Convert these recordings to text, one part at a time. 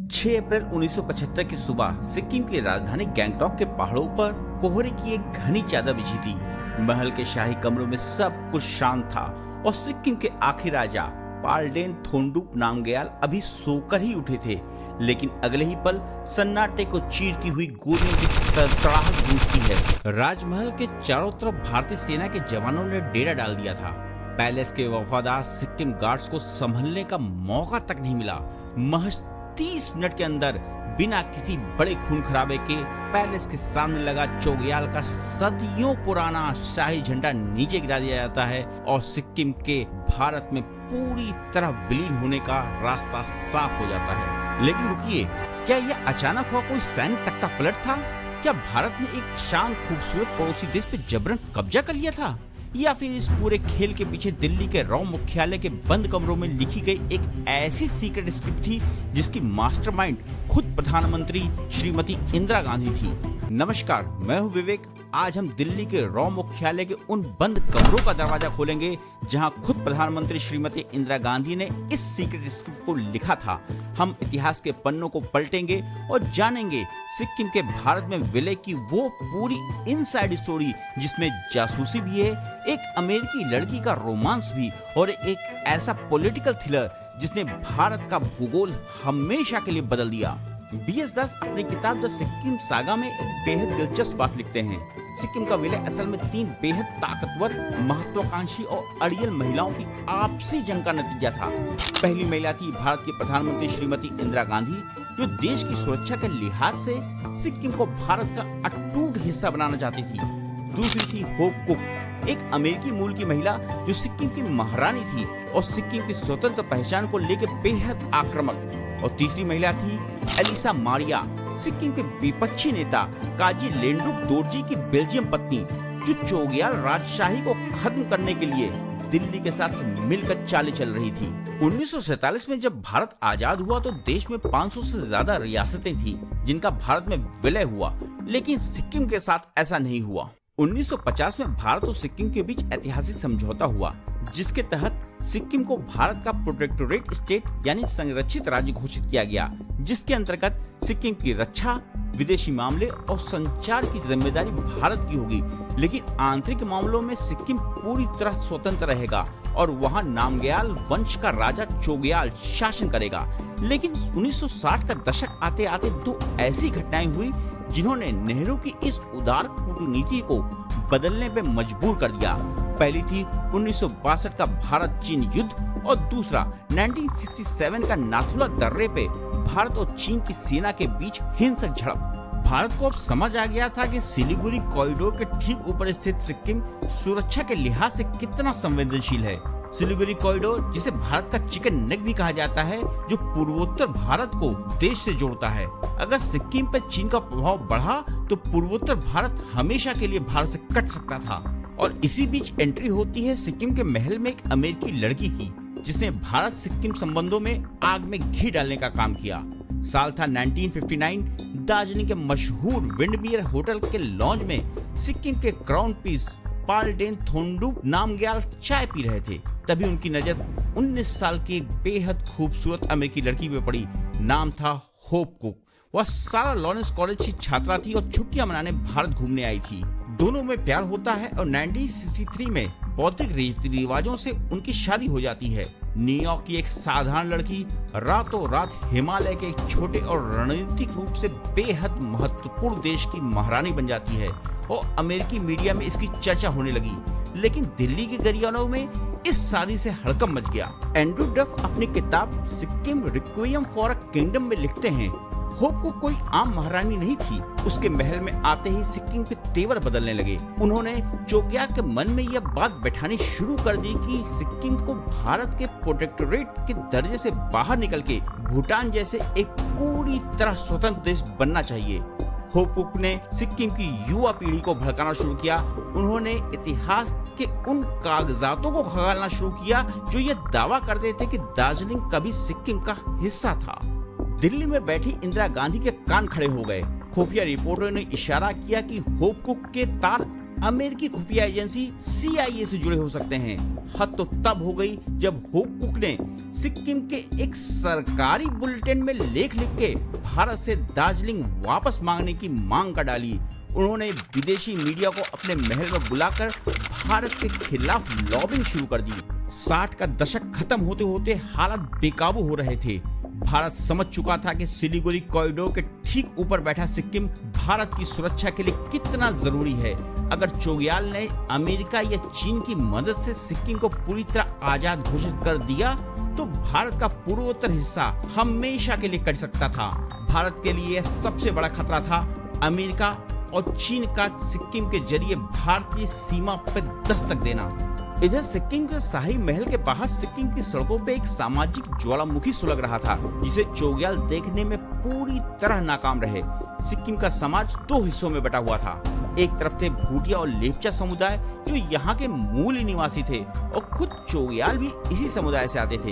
6 अप्रैल 1975 की सुबह सिक्किम की राजधानी गैंगटॉक के पहाड़ों पर कोहरे की एक घनी चादर बिछी थी। महल के शाही कमरों में सब कुछ शांत था और सिक्किम के आखिरी राजा पाल्डेन थोंडुप नामग्याल अभी सोकर ही उठे थे। लेकिन अगले ही पल सन्नाटे को चीरती हुई गोलियों की तड़तड़ाहट गूंजती है। राजमहल के चारों तरफ भारतीय सेना के जवानों ने डेरा डाल दिया था। पैलेस के वफादार सिक्किम गार्ड्स को संभलने का मौका तक नहीं मिला। महज 30 मिनट के अंदर बिना किसी बड़े खून खराबे के पैलेस के सामने लगा चोग्याल का सदियों पुराना शाही झंडा नीचे गिरा दिया जाता है और सिक्किम के भारत में पूरी तरह विलीन होने का रास्ता साफ हो जाता है। लेकिन रुकिए, क्या यह अचानक हुआ कोई सैन्य तख्ता पलट था? क्या भारत ने एक शांत खूबसूरत पड़ोसी देश पे जबरन कब्जा कर लिया था, या फिर इस पूरे खेल के पीछे दिल्ली के रॉ मुख्यालय के बंद कमरों में लिखी गई एक ऐसी सीक्रेट स्क्रिप्ट थी जिसकी मास्टरमाइंड खुद प्रधानमंत्री श्रीमती इंदिरा गांधी थी? नमस्कार, मैं हूं विवेक। आज हम दिल्ली के रॉ मुख्यालय के उन बंद कमरों का दरवाजा खोलेंगे जहां खुद प्रधानमंत्री श्रीमती इंदिरा गांधी ने इस सीक्रेट स्क्रिप्ट को लिखा था। हम इतिहास के पन्नों को पलटेंगे और जानेंगे सिक्किम के भारत में विलय की वो पूरी इनसाइड स्टोरी जिसमें जासूसी भी है, एक अमेरिकी लड़की का रोमांस भी और एक ऐसा पॉलिटिकल थ्रिलर जिसने भारत का भूगोल हमेशा के लिए बदल दिया। B.S. दास अपनी किताब द सिक्किम सागा में एक बेहद दिलचस्प बात लिखते हैं। सिक्किम का विलय असल में 3 बेहद ताकतवर, महत्वाकांक्षी और अड़ियल महिलाओं की आपसी जंग का नतीजा था। पहली महिला थी भारत की प्रधानमंत्री श्रीमती इंदिरा गांधी, जो देश की सुरक्षा के लिहाज से सिक्किम को भारत का अटूट हिस्सा बनाना चाहती थी। दूसरी थी होप कुक, एक अमेरिकी मूल की महिला जो सिक्किम की महारानी थी और सिक्किम की स्वतंत्र पहचान को लेकर बेहद आक्रामक। और तीसरी महिला थी एलिसा मारिया, सिक्किम के विपक्षी नेता काजी लेंडुक दोरजी की बेल्जियम पत्नी, जो चोग्याल राजशाही को खत्म करने के लिए दिल्ली के साथ मिलकर चाले चल रही थी। 1947 में जब भारत आजाद हुआ तो देश में 500 से ज्यादा रियासतें थी जिनका भारत में विलय हुआ, लेकिन सिक्किम के साथ ऐसा नहीं हुआ। 1950 में भारत और सिक्किम के बीच ऐतिहासिक समझौता हुआ जिसके तहत सिक्किम को भारत का प्रोटेक्टोरेट स्टेट यानी संरक्षित राज्य घोषित किया गया, जिसके अंतर्गत सिक्किम की रक्षा, विदेशी मामले और संचार की जिम्मेदारी भारत की होगी, लेकिन आंतरिक मामलों में सिक्किम पूरी तरह स्वतंत्र रहेगा और वहां नामग्याल वंश का राजा चोग्याल शासन करेगा। लेकिन 1960 का दशक आते आते 2 ऐसी घटनाएं हुई जिन्होंने नेहरू की इस उदार कूटनीति को बदलने पे मजबूर कर दिया। पहली थी 1962 का भारत चीन युद्ध और दूसरा 1967 का नाथुला दर्रे पे भारत और चीन की सेना के बीच हिंसक झड़प। भारत को अब समझ आ गया था कि सिलीगुड़ी कॉरिडोर के ठीक ऊपर स्थित सिक्किम सुरक्षा के लिहाज से कितना संवेदनशील है। सिलीगुड़ी कॉरिडोर, जिसे भारत का चिकन नेक भी कहा जाता है, जो पूर्वोत्तर भारत को देश से जोड़ता है। अगर सिक्किम पर चीन का प्रभाव बढ़ा तो पूर्वोत्तर भारत हमेशा के लिए भारत से कट सकता था। और इसी बीच एंट्री होती है सिक्किम के महल में एक अमेरिकी लड़की की, जिसने भारत सिक्किम संबंधों में आग में घी डालने का काम किया। साल था 1959। दार्जिलिंग के मशहूर विंडमियर होटल के लॉन्ज में सिक्किम के क्राउन प्रिंस पाल्डेन थोंडुप नामग्याल चाय पी रहे थे। तभी उनकी नजर 19 साल की एक बेहद खूबसूरत अमेरिकी लड़की पे पड़ी। नाम था होप कुक। वह सारा लॉरेंस कॉलेज की छात्रा थी और छुट्टियां मनाने भारत घूमने आई थी। दोनों में प्यार होता है और 1963 में बौद्धिक रीति रिवाजों से उनकी शादी हो जाती है। न्यूयॉर्क की एक साधारण लड़की रातों रात हिमालय के एक छोटे और रणनीतिक रूप से बेहद महत्वपूर्ण देश की महारानी बन जाती है और अमेरिकी मीडिया में इसकी चर्चा होने लगी। लेकिन दिल्ली के गरियानों में इस शादी से हड़कंप मच गया। एंड्रू डफ अपनी किताब सिक्किम रिक्विएम फॉर अ किंगडम में लिखते हैं, होप को कोई आम महारानी नहीं थी। उसके महल में आते ही सिक्किम के तेवर बदलने लगे। उन्होंने चोग्याल के मन में यह बात बैठानी शुरू कर दी कि सिक्किम को भारत के प्रोटेक्टोरेट के दर्जे से बाहर निकल के भूटान जैसे एक पूरी तरह स्वतंत्र देश बनना चाहिए। होप ने सिक्किम की युवा पीढ़ी को भड़काना शुरू किया। उन्होंने इतिहास के उन कागजातों को खंगालना शुरू किया जो ये दावा करते थे कि दार्जिलिंग कभी सिक्किम का हिस्सा था। दिल्ली में बैठी इंदिरा गांधी के कान खड़े हो गए। खुफिया रिपोर्टों ने इशारा किया कि होप कुक के तार अमेरिकी खुफिया एजेंसी CIA से जुड़े हो सकते हैं। हद तो तब हो गई जब होपकुक ने सिक्किम के एक सरकारी बुलेटिन में लेख लिख के भारत से दार्जिलिंग वापस मांगने की मांग कर डाली। उन्होंने विदेशी मीडिया को अपने महल में बुलाकर भारत के खिलाफ लॉबिंग शुरू कर दी। 60 का दशक खत्म होते होते हालात बेकाबू हो रहे थे। भारत समझ चुका था कि सिलीगुड़ी कॉरिडोर के ठीक ऊपर बैठा सिक्किम भारत की सुरक्षा के लिए कितना जरूरी है। अगर चोग्याल ने अमेरिका या चीन की मदद से सिक्किम को पूरी तरह आजाद घोषित कर दिया तो भारत का पूर्वोत्तर हिस्सा हमेशा के लिए कट सकता था। भारत के लिए सबसे बड़ा खतरा था अमेरिका और चीन का सिक्किम के जरिए भारतीय सीमा पर दस्तक देना। इधर सिक्किम के शाही महल के बाहर सिक्किम की सड़कों पे एक सामाजिक ज्वालामुखी सुलग रहा था, जिसे चोग्याल देखने में पूरी तरह नाकाम रहे। सिक्किम का समाज दो हिस्सों में बटा हुआ था। एक तरफ थे भूटिया और लेपचा समुदाय जो यहाँ के मूल निवासी थे और खुद चोग्याल भी इसी समुदाय से आते थे।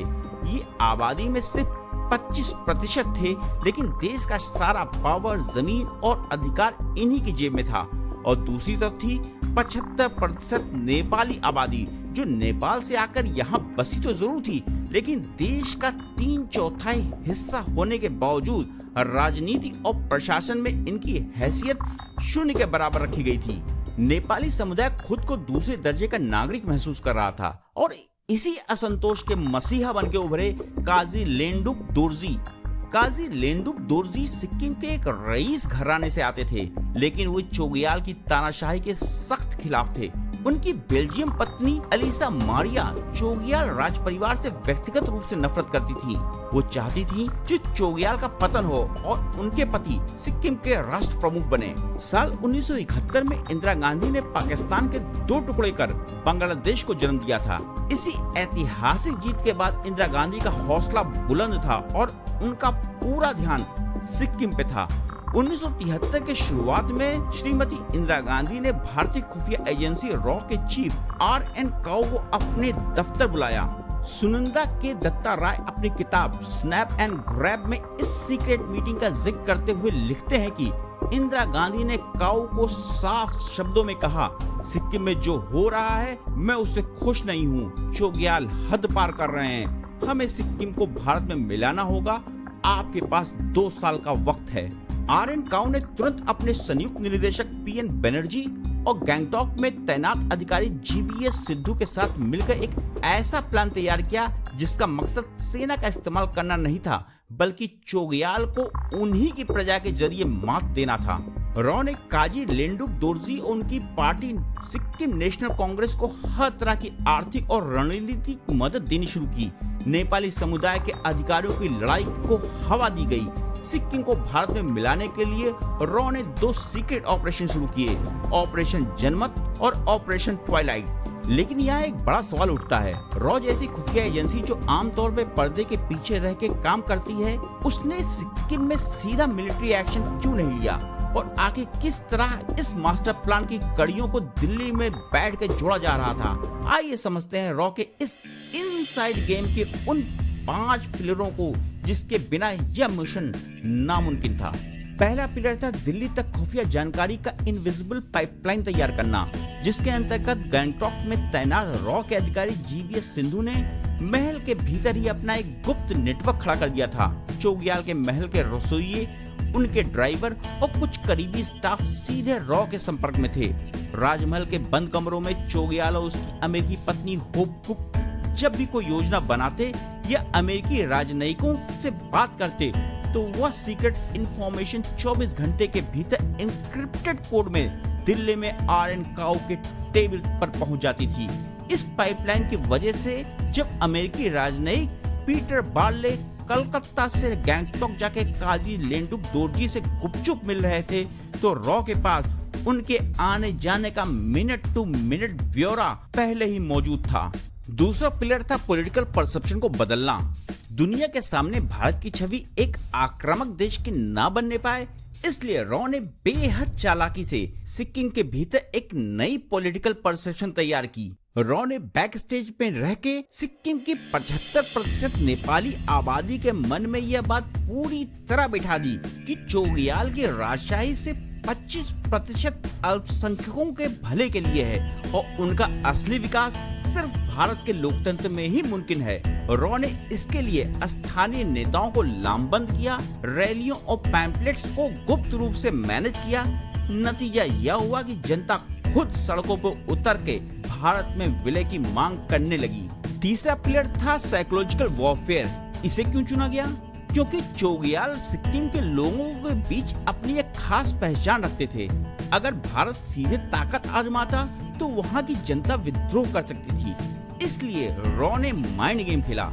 ये आबादी में सिर्फ 25% थे, लेकिन देश का सारा पावर, जमीन और अधिकार इन्हीं की जेब में था। और दूसरी तरफ थी 75% नेपाली आबादी जो नेपाल से आकर यहाँ बसी तो जरूर थी, लेकिन देश का 3/4 हिस्सा होने के बावजूद राजनीति और प्रशासन में इनकी हैसियत शून्य के बराबर रखी गई थी। नेपाली समुदाय खुद को दूसरे दर्जे का नागरिक महसूस कर रहा था और इसी असंतोष के मसीहा बन के उभरे काजी लेंडुप दोरजी। काजी लेंडुप दोरजी सिक्किम के एक रईस घराने से आते थे, लेकिन वो चोग्याल की तानाशाही के सख्त खिलाफ थे। उनकी बेल्जियम पत्नी अलीसा मारिया चोग्याल राज परिवार से व्यक्तिगत रूप से नफरत करती थी। वो चाहती थी कि चोग्याल का पतन हो और उनके पति सिक्किम के राष्ट्र प्रमुख बने। साल 1971 में इंदिरा गांधी ने पाकिस्तान के 2 टुकड़े कर बांग्लादेश को जन्म दिया था। इसी ऐतिहासिक जीत के बाद इंदिरा गांधी का हौसला बुलंद था और उनका पूरा ध्यान सिक्किम पे था। 1973 के शुरुआत में श्रीमती इंदिरा गांधी ने भारतीय खुफिया एजेंसी रॉ के चीफ RN काओ को अपने दफ्तर बुलाया। सुनंदा के दत्ता राय अपनी किताब स्नैप एंड ग्रैब में इस सीक्रेट मीटिंग का जिक्र करते हुए लिखते हैं कि इंदिरा गांधी ने काओ को साफ शब्दों में कहा, सिक्किम में जो हो रहा है मैं उससे खुश नहीं हूँ। चोग्याल हद पार कर रहे हैं। हमें सिक्किम को भारत में मिलाना होगा। आपके पास 2 साल का वक्त है। RN काओ ने तुरंत अपने संयुक्त निदेशक PN बनर्जी और गैंगटॉक में तैनात अधिकारी GBS सिद्धू के साथ मिलकर एक ऐसा प्लान तैयार किया जिसका मकसद सेना का इस्तेमाल करना नहीं था, बल्कि चोग्याल को उन्हीं की प्रजा के जरिए मात देना था। रॉ ने काजी लेंडुप दोरजी और उनकी पार्टी सिक्किम नेशनल कांग्रेस को हर तरह की आर्थिक और रणनीतिक मदद देनी शुरू की। नेपाली समुदाय के अधिकारियों की लड़ाई को हवा दी गई। सिक्किम को भारत में मिलाने के लिए रॉ ने 2 सीक्रेट ऑपरेशन शुरू किए, ऑपरेशन जनमत और ऑपरेशन ट्वाइलाइट। लेकिन यहाँ एक बड़ा सवाल उठता है, रॉ जैसी खुफिया एजेंसी जो आमतौर पे पर्दे के पीछे रह के काम करती है, उसने सिक्किम में सीधा मिलिट्री एक्शन क्यों नहीं लिया और आगे किस तरह इस मास्टर प्लान की कड़ियों को दिल्ली में बैठ के जोड़ा जा रहा था। आइए समझते हैं रॉ के इस इनसाइड गेम के उन 5 पिलरों को जिसके बिना यह मिशन नामुमकिन था। पहला पिलर था दिल्ली तक खुफिया जानकारी का इनविजिबल पाइपलाइन तैयार करना, जिसके अंतर्गत गैंगटॉक में तैनात रॉ के अधिकारी GBS सिद्धू ने महल के भीतर ही अपना एक गुप्त नेटवर्क खड़ा कर दिया था। चोग्याल के महल के रसोइये, उनके ड्राइवर और कुछ करीबी स्टाफ सीधे रॉ के संपर्क में थे। राजमहल के बंद कमरों में चोग्याल और उसकी अमेरिकी पत्नी होपकुक जब भी कोई योजना बनाते या अमेरिकी राजनयिकों से बात करते तो वह सीक्रेट इंफॉर्मेशन 24 घंटे के भीतर एन्क्रिप्टेड कोड में दिल्ली में RN काओ के टेबल पर पहुंच जाती थी। इस पाइपलाइन की वजह से जब अमेरिकी राजनयिक पीटर बार्ले कलकत्ता से गैंगटॉक जाके काजी लेंडुप दोरजी से गुपचुप मिल रहे थे तो रॉ के पास उनके आने जाने का मिनट टू मिनट ब्यौरा पहले ही मौजूद था। दूसरा पिलर था पॉलिटिकल परसेप्शन को बदलना। दुनिया के सामने भारत की छवि एक आक्रामक देश की ना बनने पाए, इसलिए रॉ ने बेहद चालाकी से सिक्किम के भीतर एक नई पॉलिटिकल परसेप्शन तैयार की। रॉ ने बैक स्टेज पे रह के सिक्किम की 75% नेपाली आबादी के मन में यह बात पूरी तरह बिठा दी कि चोग्याल की राजशाही से 25% अल्पसंख्यकों के भले के लिए है और उनका असली विकास सिर्फ भारत के लोकतंत्र में ही मुमकिन है। रॉ ने इसके लिए स्थानीय नेताओं को लामबंद किया, रैलियों और पैम्पलेट्स को गुप्त रूप से मैनेज किया। नतीजा यह हुआ कि जनता खुद सड़कों पर उतर के भारत में विलय की मांग करने लगी। तीसरा पिलर था साइकोलॉजिकल वॉरफेयर। इसे क्यों चुना गया? क्योंकि चोग्याल सिक्किम के लोगों के बीच अपनी एक खास पहचान रखते थे। अगर भारत सीधे ताकत आजमाता तो वहाँ की जनता विद्रोह कर सकती थी। इसलिए रॉ ने माइंड गेम खेला।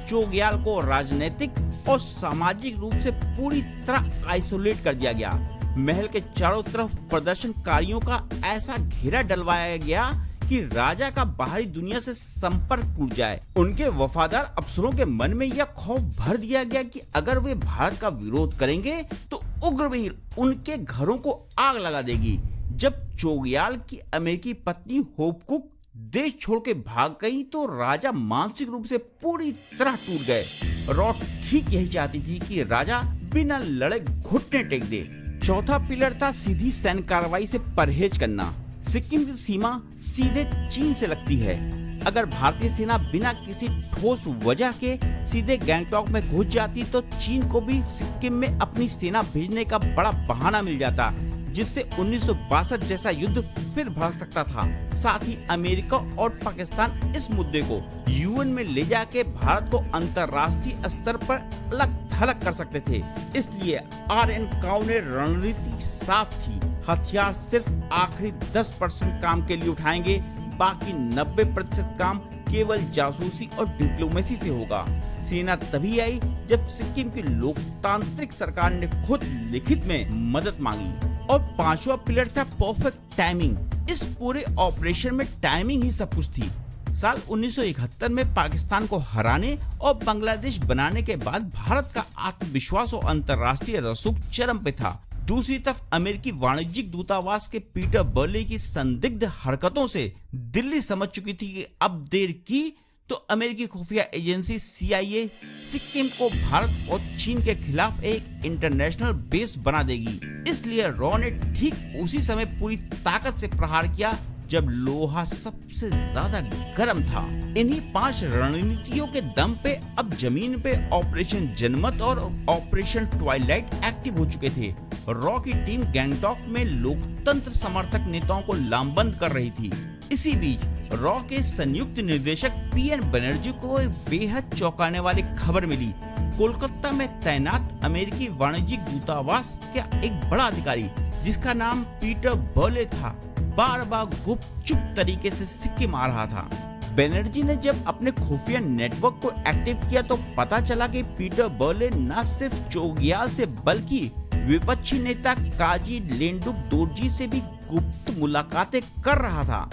चोग्याल को राजनीतिक और सामाजिक रूप से पूरी तरह आइसोलेट कर दिया गया। महल के चारों तरफ प्रदर्शनकारियों का ऐसा घेरा डलवाया गया कि राजा का बाहरी दुनिया से संपर्क टूट जाए। उनके वफादार अफसरों के मन में यह खौफ भर दिया गया कि अगर वे भारत का विरोध करेंगे तो उग्र भीड़ उनके घरों को आग लगा देगी। जब चोग्याल की अमेरिकी पत्नी होप कुक देश छोड़ के भाग गई तो राजा मानसिक रूप से पूरी तरह टूट गए। रॉ ठीक यही चाहती थी कि राजा बिना लड़े घुटने टेक दे। चौथा पिलर था सीधी सैन्य कार्रवाई से परहेज करना। सिक्किम की सीमा सीधे चीन से लगती है। अगर भारतीय सेना बिना किसी ठोस वजह के सीधे गैंगटॉक में घुस जाती तो चीन को भी सिक्किम में अपनी सेना भेजने का बड़ा बहाना मिल जाता, जिससे 1962 जैसा युद्ध फिर भड़क सकता था। साथ ही अमेरिका और पाकिस्तान इस मुद्दे को यूएन में ले जाके भारत को अंतर्राष्ट्रीय स्तर पर अलग थलग कर सकते थे। इसलिए RN काउ ने रणनीति साफ थी। हथियार सिर्फ आखिरी 10% काम के लिए उठाएंगे, बाकी 90% काम केवल जासूसी और डिप्लोमेसी से होगा। सेना तभी आई जब सिक्किम की लोकतांत्रिक सरकार ने खुद लिखित में मदद मांगी। और पांचवा पिलर था परफेक्ट टाइमिंग। इस पूरे ऑपरेशन में टाइमिंग ही सब कुछ थी। साल 1971 में पाकिस्तान को हराने और बांग्लादेश बनाने के बाद भारत का आत्मविश्वास और अंतर्राष्ट्रीय रसूख चरम पे था। दूसरी तरफ अमेरिकी वाणिज्यिक दूतावास के पीटर बर्ले की संदिग्ध हरकतों से दिल्ली समझ चुकी थी कि अब देर की तो अमेरिकी खुफिया एजेंसी CIA सिक्किम को भारत और चीन के खिलाफ एक इंटरनेशनल बेस बना देगी। इसलिए रॉ ने ठीक उसी समय पूरी ताकत से प्रहार किया जब लोहा सबसे ज्यादा गर्म था। इन्हीं 5 रणनीतियों के दम पे अब जमीन पे ऑपरेशन जनमत और ऑपरेशन ट्वाइलाइट एक्टिव हो चुके थे। रॉ की टीम गैंगटॉक में लोकतंत्र समर्थक नेताओं को लामबंद कर रही थी। इसी बीच रॉ के संयुक्त निर्देशक PN बनर्जी को एक बेहद चौंकाने वाली खबर मिली। कोलकाता में तैनात अमेरिकी वाणिज्यिक दूतावास का एक बड़ा अधिकारी, जिसका नाम पीटर बर्ले था, बार बार गुपचुप तरीके से सिक्किम आ रहा था। बनर्जी ने जब अपने खुफिया नेटवर्क को एक्टिव किया तो पता चला कि पीटर बर्ले न सिर्फ चोग्याल से बल्कि विपक्षी नेता काजी लेंडुप दोरजी से भी गुप्त मुलाकातें कर रहा था।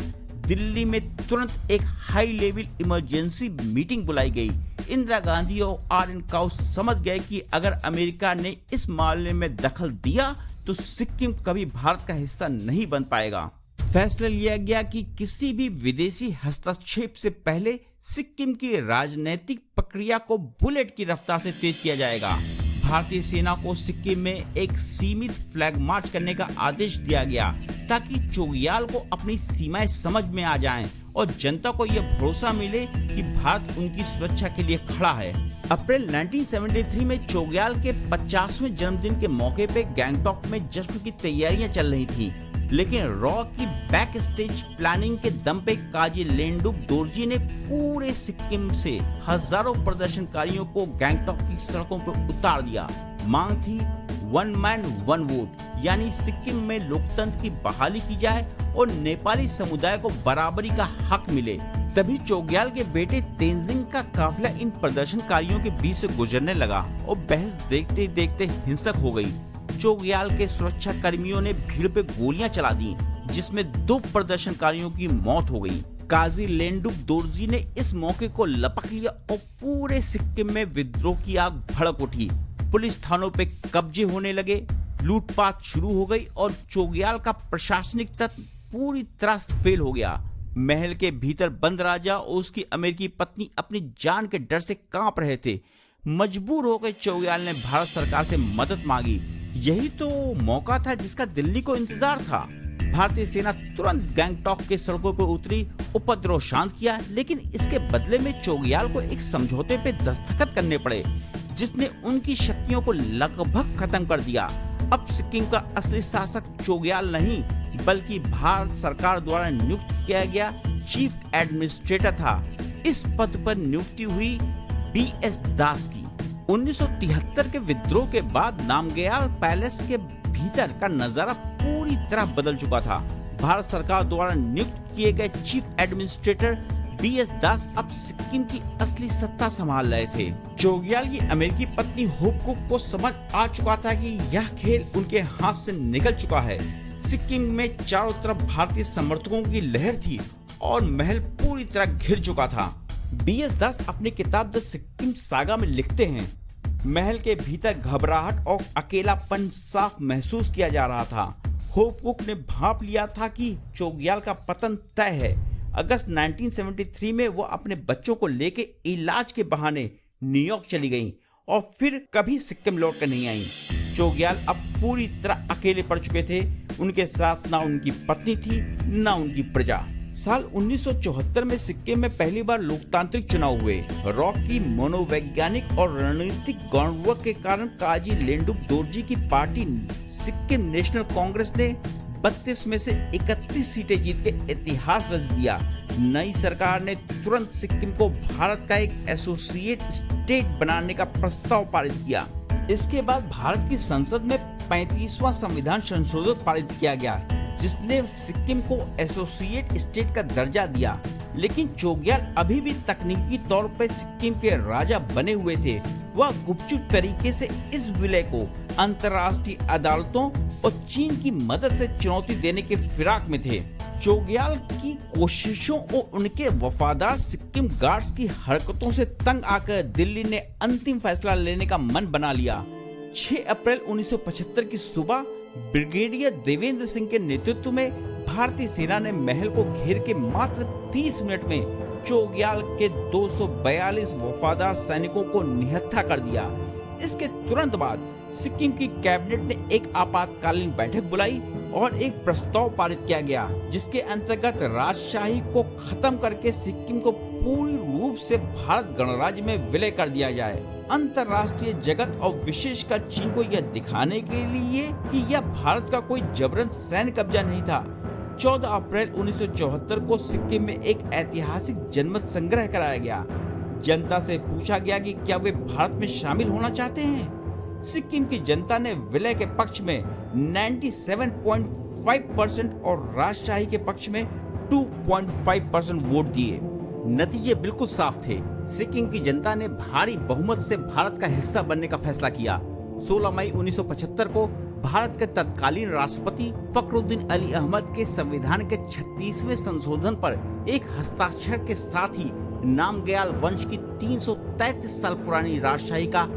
दिल्ली में तुरंत एक हाई लेवल इमरजेंसी मीटिंग बुलाई गई। इंदिरा गांधी और RN काउ समझ गए कि अगर अमेरिका ने इस मामले में दखल दिया तो सिक्किम कभी भारत का हिस्सा नहीं बन पाएगा। फैसला लिया गया कि किसी भी विदेशी हस्तक्षेप से पहले सिक्किम की राजनीतिक प्रक्रिया को बुलेट की रफ्तार से तेज किया जाएगा। भारतीय सेना को सिक्किम में एक सीमित फ्लैग मार्च करने का आदेश दिया गया ताकि चोग्याल को अपनी सीमाएं समझ में आ जाएं और जनता को यह भरोसा मिले कि भारत उनकी सुरक्षा के लिए खड़ा है। अप्रैल 1973 में चोग्याल के 50वें जन्मदिन के मौके पे गैंगटॉक में जश्न की तैयारियां चल रही थीं, लेकिन रॉ की बैक स्टेज प्लानिंग के दम पे काजी लेंडुप दोरजी ने पूरे सिक्किम से हजारों प्रदर्शनकारियों को गैंगटॉक की सड़कों पर उतार दिया। मांग थी 1 मैन 1 वोट, यानी सिक्किम में लोकतंत्र की बहाली की जाए और नेपाली समुदाय को बराबरी का हक मिले। तभी चोग्याल के बेटे तेंजिंग का काफिला इन प्रदर्शनकारियों के बीच से गुजरने लगा और बहस देखते देखते हिंसक हो गई। चोग्याल के सुरक्षा कर्मियों ने भीड़ पे गोलियां चला दी, जिसमें 2 प्रदर्शनकारियों की मौत हो गई। काजी लेंडुप दोरजी ने इस मौके को लपक लिया और पूरे सिक्किम में विद्रोह की आग भड़क उठी। पुलिस थानों पे कब्जे होने लगे, लूटपाट शुरू हो गई और चोग्याल का प्रशासनिक तंत्र पूरी तरह से फेल हो गया। महल के भीतर बंद राजा और उसकी अमेरिकी पत्नी अपनी जान के डर से कांप रहे थे। मजबूर होकर चोग्याल ने भारत सरकार से मदद मांगी। यही तो मौका था जिसका दिल्ली को इंतजार था। भारतीय सेना तुरंत गैंगटॉक के सड़कों पर उतरी, उपद्रव शांत किया, लेकिन इसके बदले में चोग्याल को एक समझौते पे दस्तखत करने पड़े जिसने उनकी शक्तियों को लगभग खत्म कर दिया। अब सिक्किम का असली शासक चोग्याल नहीं बल्कि भारत सरकार द्वारा नियुक्त किया गया चीफ एडमिनिस्ट्रेटर था। इस पद पर नियुक्ति हुई BS दास की। 1973 के विद्रोह के बाद नामग्याल पैलेस के भीतर का नजारा पूरी तरह बदल चुका था। भारत सरकार द्वारा नियुक्त किए गए चीफ एडमिनिस्ट्रेटर BS दास अब सिक्किम की असली सत्ता संभाल रहे थे। चोग्याल की अमेरिकी पत्नी होपकुक को समझ आ चुका था कि यह खेल उनके हाथ से निकल चुका है। सिक्किम में चारों तरफ भारतीय समर्थकों की लहर थी और महल पूरी तरह घिर चुका था। BS दास अपनी किताब द सिक्किम सागा में लिखते हैं, महल के भीतर घबराहट और अकेलापन साफ महसूस किया जा रहा था। होपकुक ने भांप लिया था कि चोग्याल का पतन तय है। अगस्त 1973 में वो अपने बच्चों को लेकर इलाज के बहाने न्यूयॉर्क चली गईं और फिर कभी सिक्किम लौट कर नहीं आईं। चोग्याल अब पूरी तरह अकेले पड़ चुके थे। उनके साथ ना उनकी पत्नी थी ना उनकी प्रजा। साल 1974 में सिक्किम में पहली बार लोकतांत्रिक चुनाव हुए। रॉक की मनोवैज्ञानिक और रणनीतिक ग्राउंडवर्क के कारण काजी लेंडुप दोरजी की पार्टी सिक्किम नेशनल कांग्रेस ने 32 में से 31 सीटें जीत के इतिहास रच दिया। नई सरकार ने तुरंत सिक्किम को भारत का एक एसोसिएट स्टेट बनाने का प्रस्ताव पारित किया। इसके बाद भारत की संसद में 35वां संविधान संशोधन पारित किया गया जिसने सिक्किम को एसोसिएट स्टेट का दर्जा दिया। लेकिन चोग्याल अभी भी तकनीकी तौर पर सिक्किम के राजा बने हुए थे। वह गुपचुप तरीके से इस विलय को अंतर्राष्ट्रीय अदालतों और चीन की मदद से चुनौती देने के फिराक में थे। चोग्याल की कोशिशों और उनके वफादार सिक्किम गार्ड्स की हरकतों से तंग आकर दिल्ली ने अंतिम फैसला लेने का मन बना लिया। 6 अप्रैल 1975 की सुबह ब्रिगेडियर देवेंद्र सिंह के नेतृत्व में भारतीय सेना ने महल को घेर के मात्र 30 मिनट में चोग्याल के 242 वफादार सैनिकों को निहत्था कर दिया। इसके तुरंत बाद सिक्किम की कैबिनेट ने एक आपातकालीन बैठक बुलाई और एक प्रस्ताव पारित किया गया जिसके अंतर्गत राजशाही को खत्म करके सिक्किम को पूर्ण रूप से भारत गणराज्य में विलय कर दिया जाए। अंतर्राष्ट्रीय जगत और विशेषकर चीन को यह दिखाने के लिए कि यह भारत का कोई जबरन सैन्य कब्जा नहीं था, 14 अप्रैल 1974 को सिक्किम में एक ऐतिहासिक जनमत संग्रह कराया गया। जनता से पूछा गया कि क्या वे भारत में शामिल होना चाहते हैं। सिक्किम की जनता ने विलय के पक्ष में 97.5% और राजशाही के पक्ष में 2.5% वोट दिए। नतीजे बिल्कुल साफ थे। सिक्किम की जनता ने भारी बहुमत से भारत का हिस्सा बनने का फैसला किया। 16 मई 1975 को भारत के तत्कालीन राष्ट्रपति फखरुद्दीन अली अहमद के संविधान के 36वें संशोधन पर एक हस्ताक्षर के साथ ही नामग्याल वंश की 333 साल पुरानी राजशाही का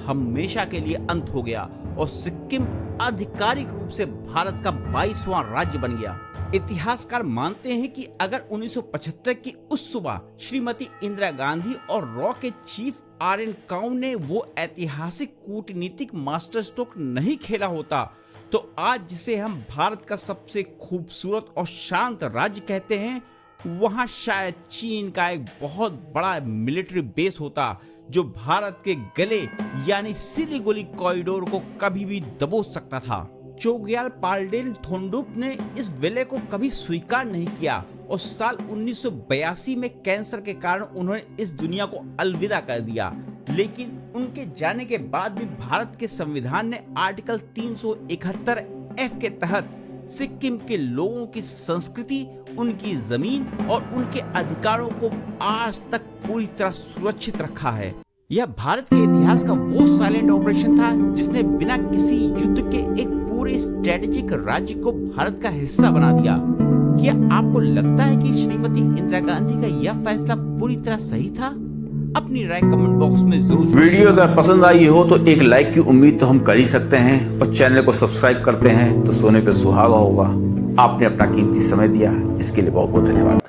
हमेशा के लिए अंत हो गया और सिक्किम आधिकारिक रूप से भारत का 22वां राज्य बन गया। इतिहासकार मानते हैं कि अगर 1975 की उस सुबह श्रीमती इंदिरा गांधी और रॉ के चीफ RN काउ ने वो ऐतिहासिक कूटनीतिक मास्टर स्ट्रोक नहीं खेला होता तो आज जिसे हम भारत का सबसे खूबसूरत और शांत राज्य कहते हैं वहां शायद चीन का एक बहुत बड़ा मिलिट्री बेस होता जो भारत के गले यानी सिलीगुड़ी कॉरिडोर को कभी भी दबोच सकता था। चोग्याल पाल्डेन थोंडुप ने इस विलय को कभी स्वीकार नहीं किया और साल 1982 में कैंसर के कारण उन्होंने इस दुनिया को अलविदा कर दिया। लेकिन उनके जाने के बाद भी भारत के संविधान ने आर्टिकल 371F के तहत सिक्किम के लोगों की संस्कृति, उनकी जमीन और उनके अधिकारों को आज तक पूरी तरह सुरक्षित रखा है। यह भारत के इतिहास का वो साइलेंट ऑपरेशन था जिसने बिना किसी युद्ध के एक पूरे स्ट्रेटेजिक राज्य को भारत का हिस्सा बना दिया। क्या आपको लगता है कि श्रीमती इंदिरा गांधी का यह फैसला पूरी तरह सही था? अपनी राय कमेंट बॉक्स में जरूर। वीडियो अगर पसंद आई हो तो एक लाइक की उम्मीद तो हम कर ही सकते हैं और चैनल को सब्सक्राइब करते हैं तो सोने पे सुहागा होगा। आपने अपना कीमती समय दिया, इसके लिए बहुत बहुत धन्यवाद।